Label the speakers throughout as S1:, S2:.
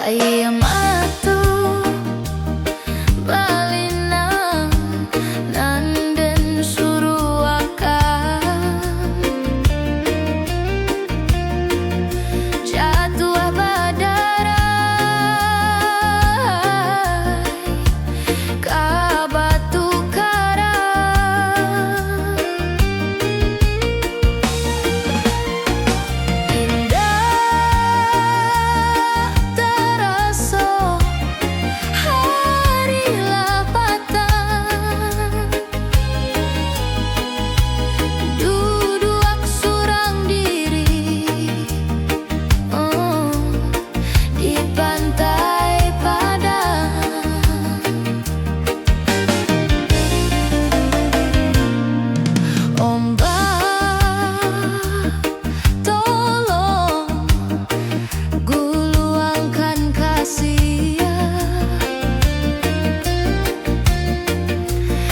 S1: Ayam atu balinang nanden suruakan jatuh badarai ka batu karang indah terasa hari lapatan duduk surang diri di pantai Padang. Ombak tolong guluangkan kasih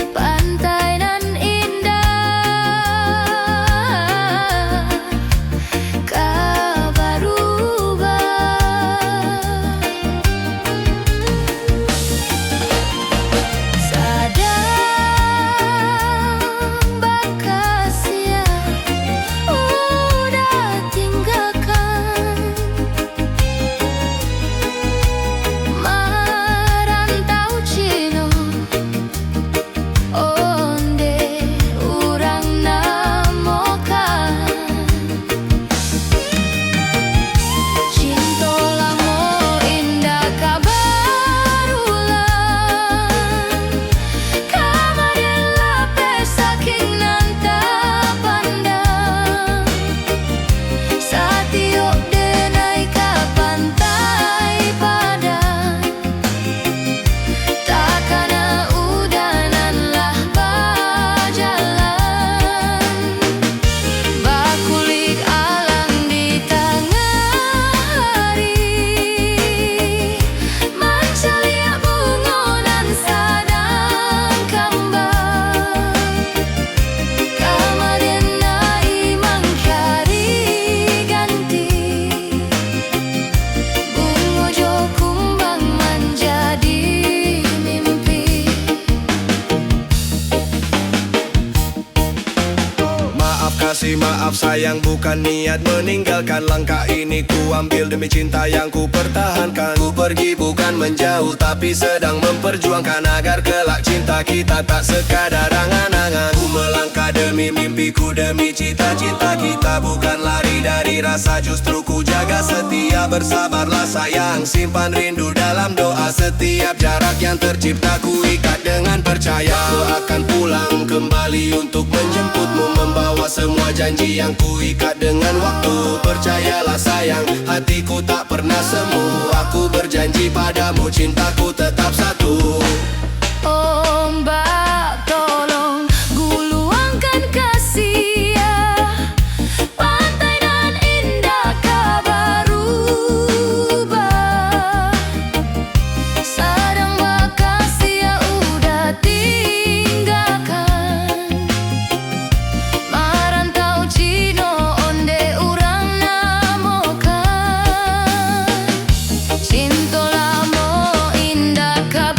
S1: pantai nan indah kabarubah sadang bakasia udah tinggalkan marantau Cino onde urang namokan cinta lamo indah kabarulan kamadela pesaking nanta pandang satiok denai ka pantai Padang takana udanan lah bajalan bakulik alang di tengah hari mancalia bungonan sadang kambang kamadenai mangkari ganti bungo jo kumbang menjadi mimpi.
S2: Maaf kasih, maaf sayang, bukan niat meninggalkan. Langkah ini ku ambil demi cinta yang ku pertahankan. Ku pergi bukan menjauh, tapi sedang memperjuangkan agar kelak cinta kita tak sekadar angan-angan. Ku melangkah demi mimpiku, demi cita-cita kita. Bukan lari dari rasa, justru ku jaga setia. Bersabarlah sayang, simpan rindu dalam doa. Setiap jarak yang tercipta ku ikat dengan percaya. Aku akan pulang kembali untuk menjemputmu, membawa semua janji yang ku ikat dengan waktu. Percayalah sayang, hatiku tak pernah semu. Aku berjanji padamu, cintaku tetap satu.
S1: Ombak tolong guluangkan kasih pantai nan indah kabarubah sadang bakasia udah tinggalkan marantau Cino onde urang namokan cinta lamo indah kabarubah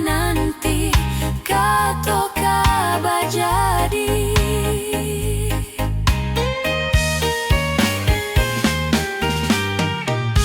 S1: nanti kato kaba jadi.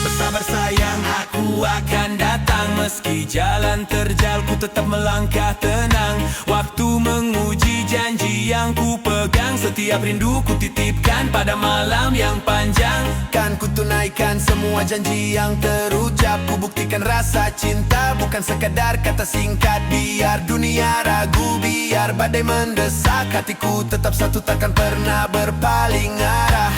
S3: Bersabar sayang, aku akan datang. Meski jalan terjal, ku tetap melangkah tenang. Waktu menguji janji yang ku pegang. Setiap rindu ku titipkan pada malam yang panjang.
S2: Kan ku tunaikan semua janji yang terucap. Ku buktikan rasa cinta bukan sekadar kata singkat. Biar dunia ragu, biar badai mendesak, hatiku tetap satu, takkan pernah berpaling arah.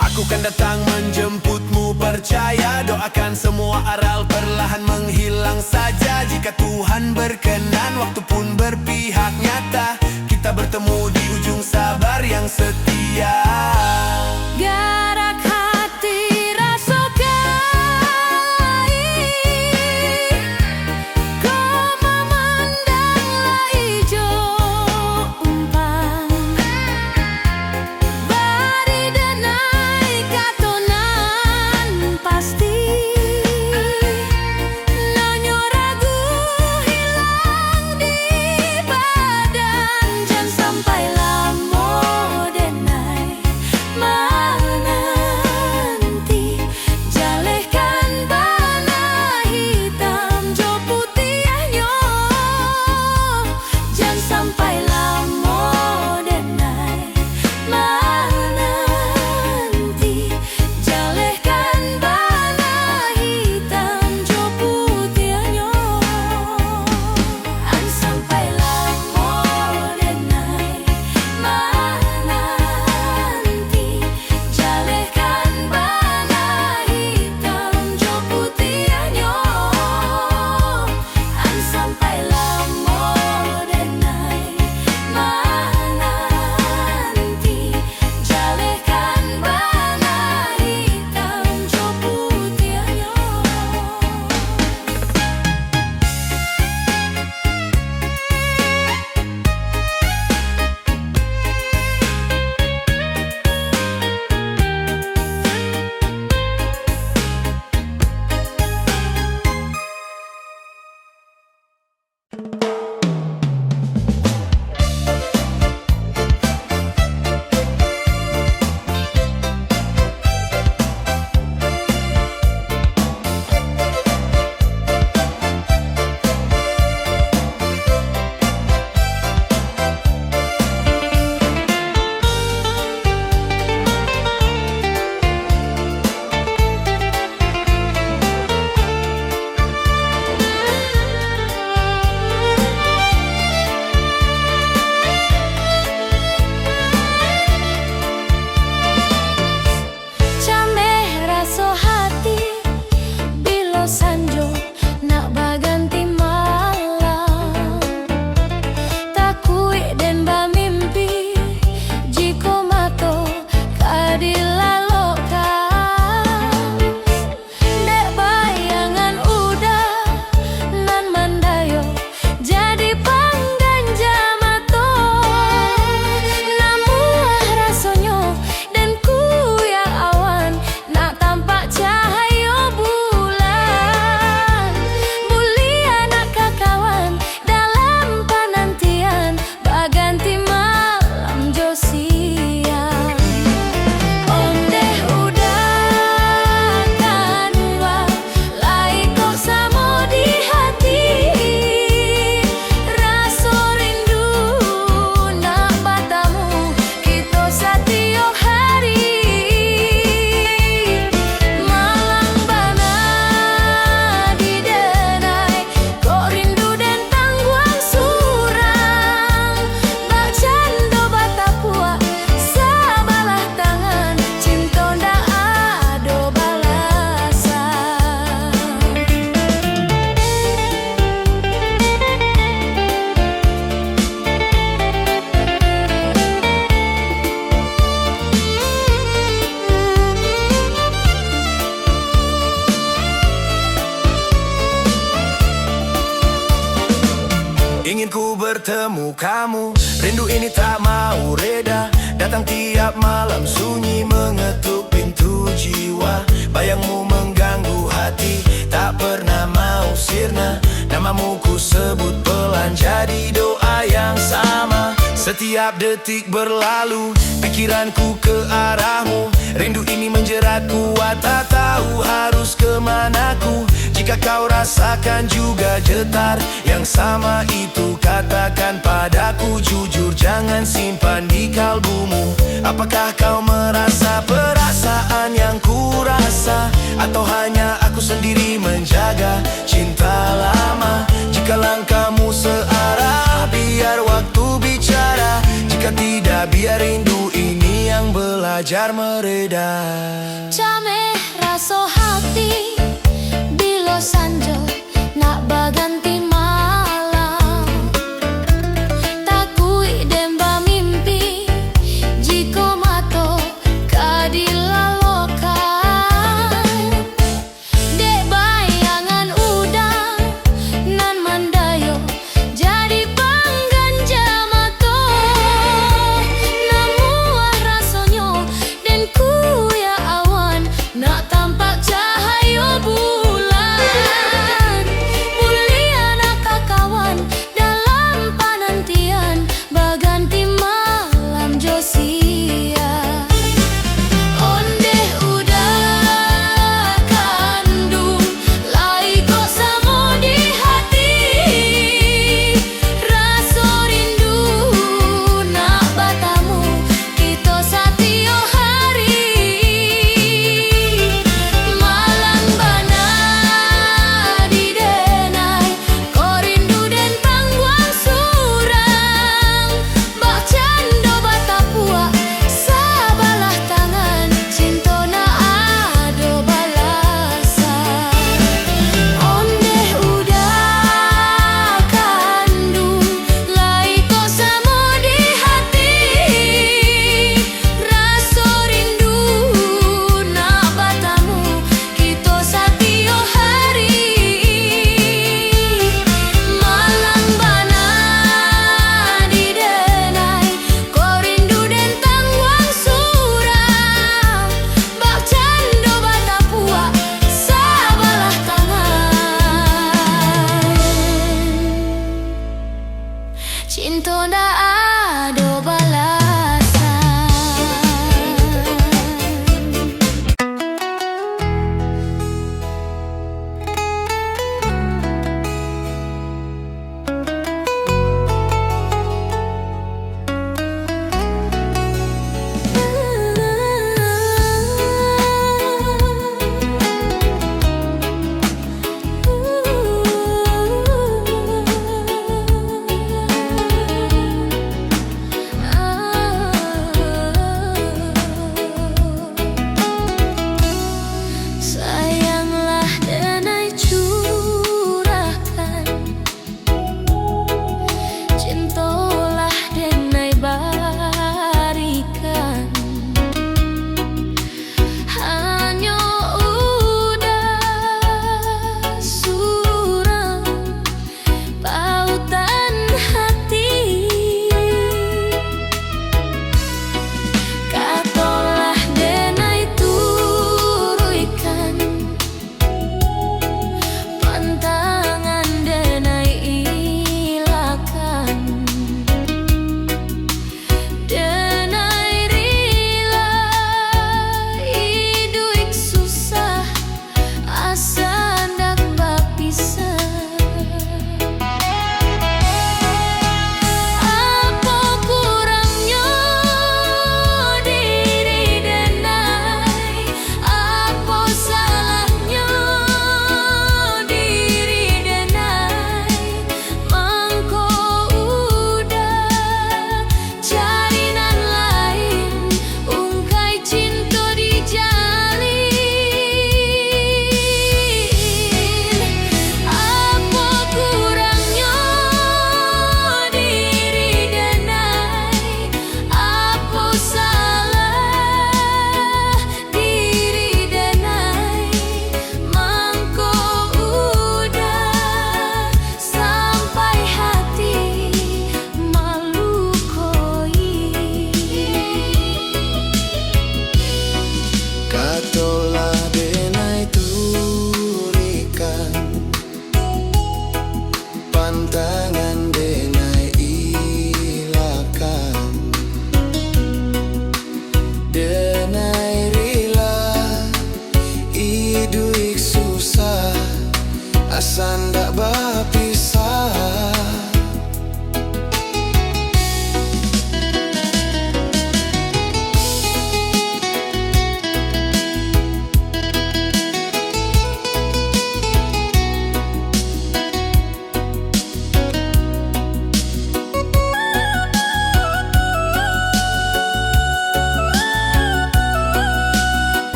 S2: Aku kan datang menjemputmu, percaya. Doakan semua aral perlahan menghilang saja. Jika Tuhan berkenan, waktu pun berpihak nyata. Kita bertemu di ujung sabar yang setia.
S1: Garak hati rasokai, kau memandanglah ijo umpan. Bari denai katonan pasti, nonyo ragu hilang di badan. Jangan sampai lamo denai menanti, jalehkan bana hitam jo putihnya. Jangan sampai lamo denai menanti, jalehkan bana hitam jo putihnya. An sampai lamo denai menanti, jalehkan bana hitam jo putihnya. An sampai lamo denai menanti, jalehkan bana hitam jo putihnya. Cameh raso hati bilo sanjo nak baganti malam. Takui den bamimpi jiko mato kadilalokan. Dek bayangan udah nan mandayo jadi pangganja mato. Namuah rasonyo dan ku yang awan nak tampak cahaya bulan. Mulia nak kakawan dalam penantian baganti malam jo siang. Ondeh udah kan wa lai kok samo di hati. Raso rindu nak batamu kita setiap hari. Malang bana di denai, kok rindu dan tangguang surang. Bak cando batapua sabalah tangan, cinta ndak ado balasan.
S2: Ingin ku bertemu kamu, rindu ini tak mau reda. Datang tiap malam sunyi mengetuk pintu jiwa. Bayangmu mengganggu hati, tak
S3: tak pernah mau sirna. Namamu ku sebut pelan jadi doa yang sama. Setiap detik berlalu, pikiranku ke arahmu. Rindu ini menjeratku, tak tahu harus kemanaku. Jika kau rasakan juga getar yang sama itu, katakan padaku jujur, jangan simpan di kalbumu. Apakah kau merasa perasaan yang ku rasa, atau hanya aku sendiri menjaga cinta lama? Jika langkahmu searah, biar waktu bicara. Jika tidak, biar rindu ini yang belajar mereda.
S1: Jame raso hati bilo sanjo nak baganti malam. Takui demba mimpi jiko mato kadilalokan. De bayangan udang nan mandayo jadi panggan jamato. Namuah rasonyo dan ku ya awan nak tampak cahaya bulan. Mulia nak kakawan dalam penantian baganti malam Josia. Onde udah kandung lai kok samo di hati. Raso rindu nak batamu kita satio hari. Malang bana di denai ko rindu den pangguang surang. Bak cando batapua sabalah tangan cinta na ado balasan. Onde udah kandung lai ko samo di hati. Raso rindu nak batamu kita satio hari. Malang bana di denai ko rindu den tangguang surang. Bak cando batapua sabalah tangan cinta ndak ado balasan.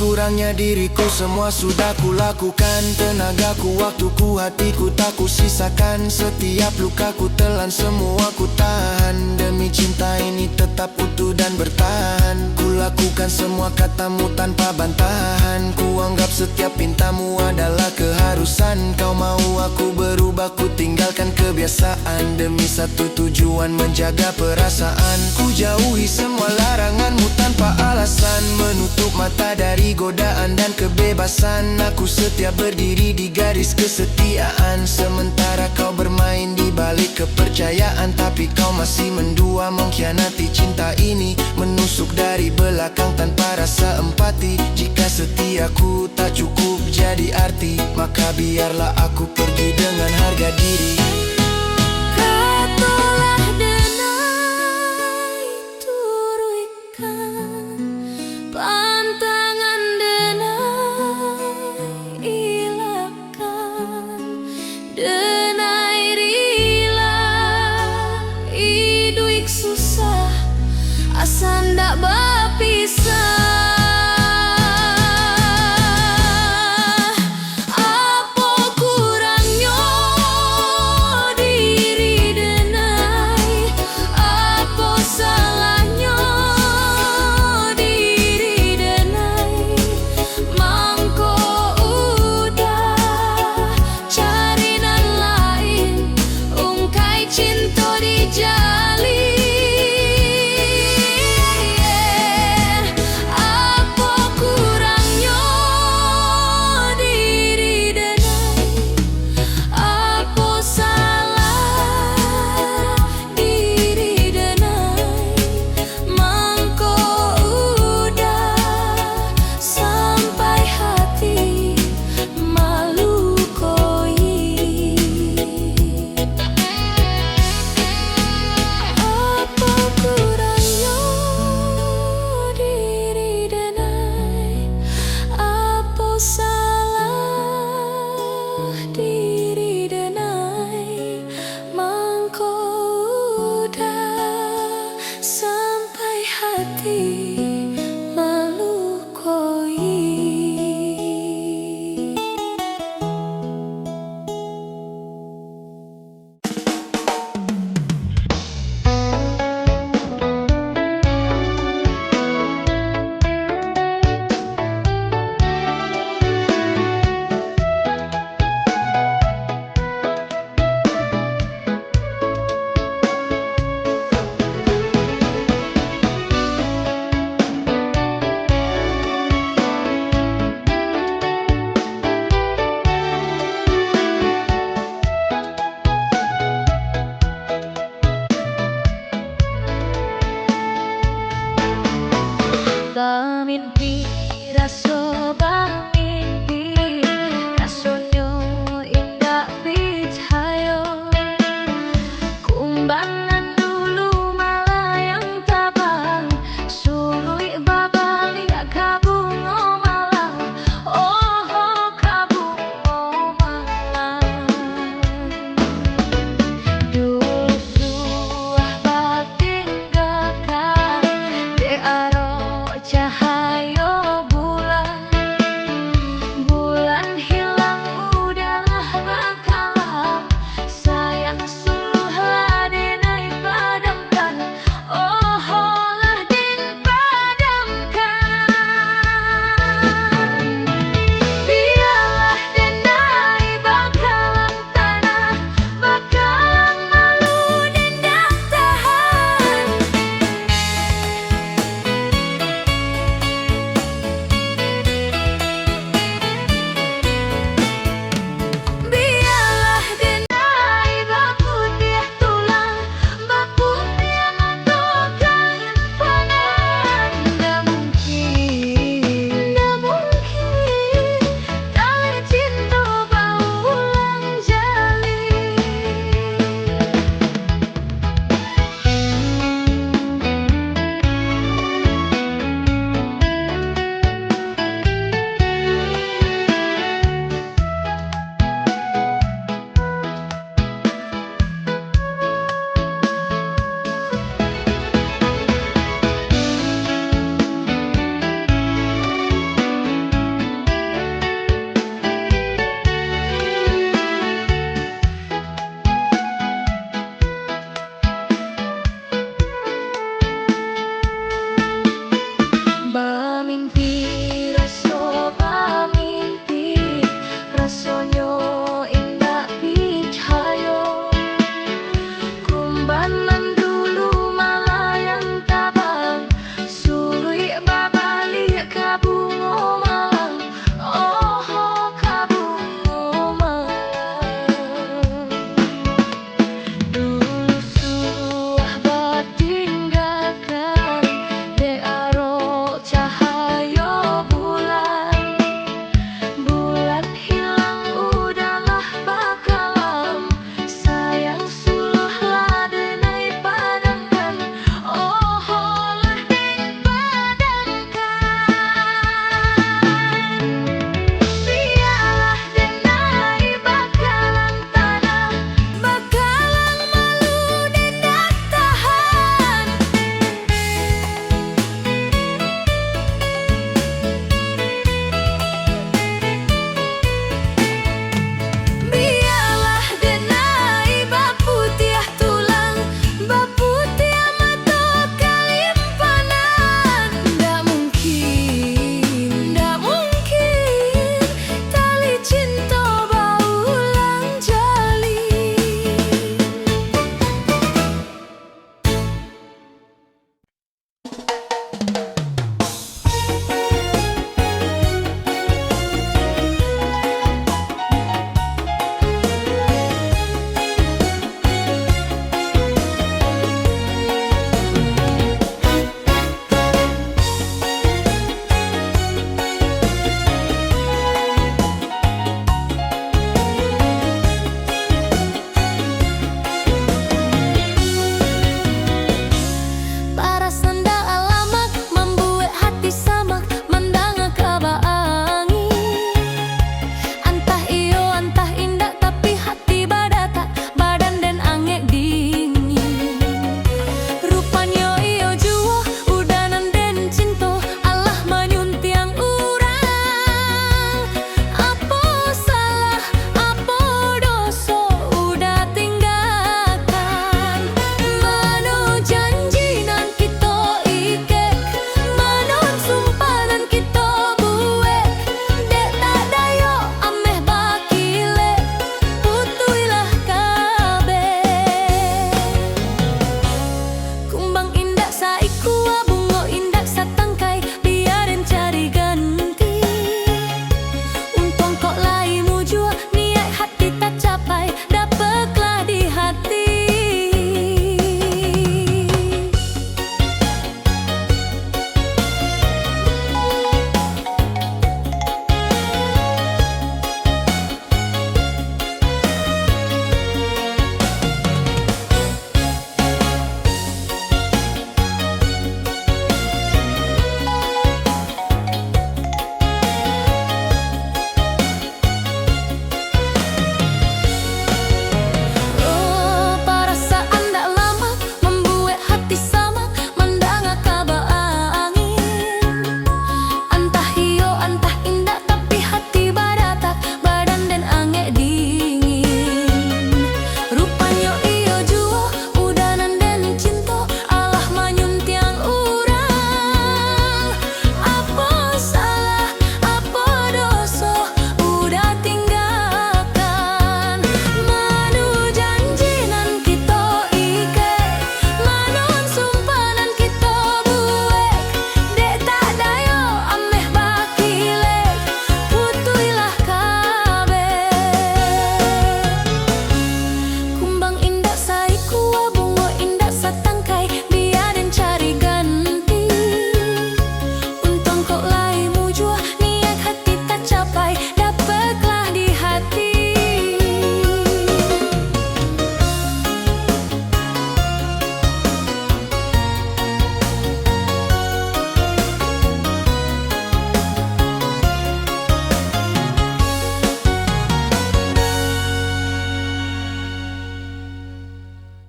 S2: kurangnya diriku semua sudah kulakukan. Tenagaku, waktuku, hatiku tak ku sisakan. Setiap lukaku telan semua ku tahan. Demi cinta ini tetap utuh dan bertahan. Kulakukan semua katamu tanpa bantahan. Ku anggap setiap pintamu adalah keharusan. Kau mau aku berubah, ku tinggalkan kebiasaan. Demi satu tujuan, menjaga perasaan. Ku jauhi semua laranganmu tanpa alasan. Menutup mata dari godaan dan kebebasan. Aku setia berdiri di garis kesetiaan. Sementara kau bermain di balik kepercayaan. Tapi kau masih mendua, mengkhianati cinta ini. Menusuk dari belakang tanpa rasa empati. Jika setiaku tak cukup jadi arti, maka biarlah aku pergi dengan harga diri.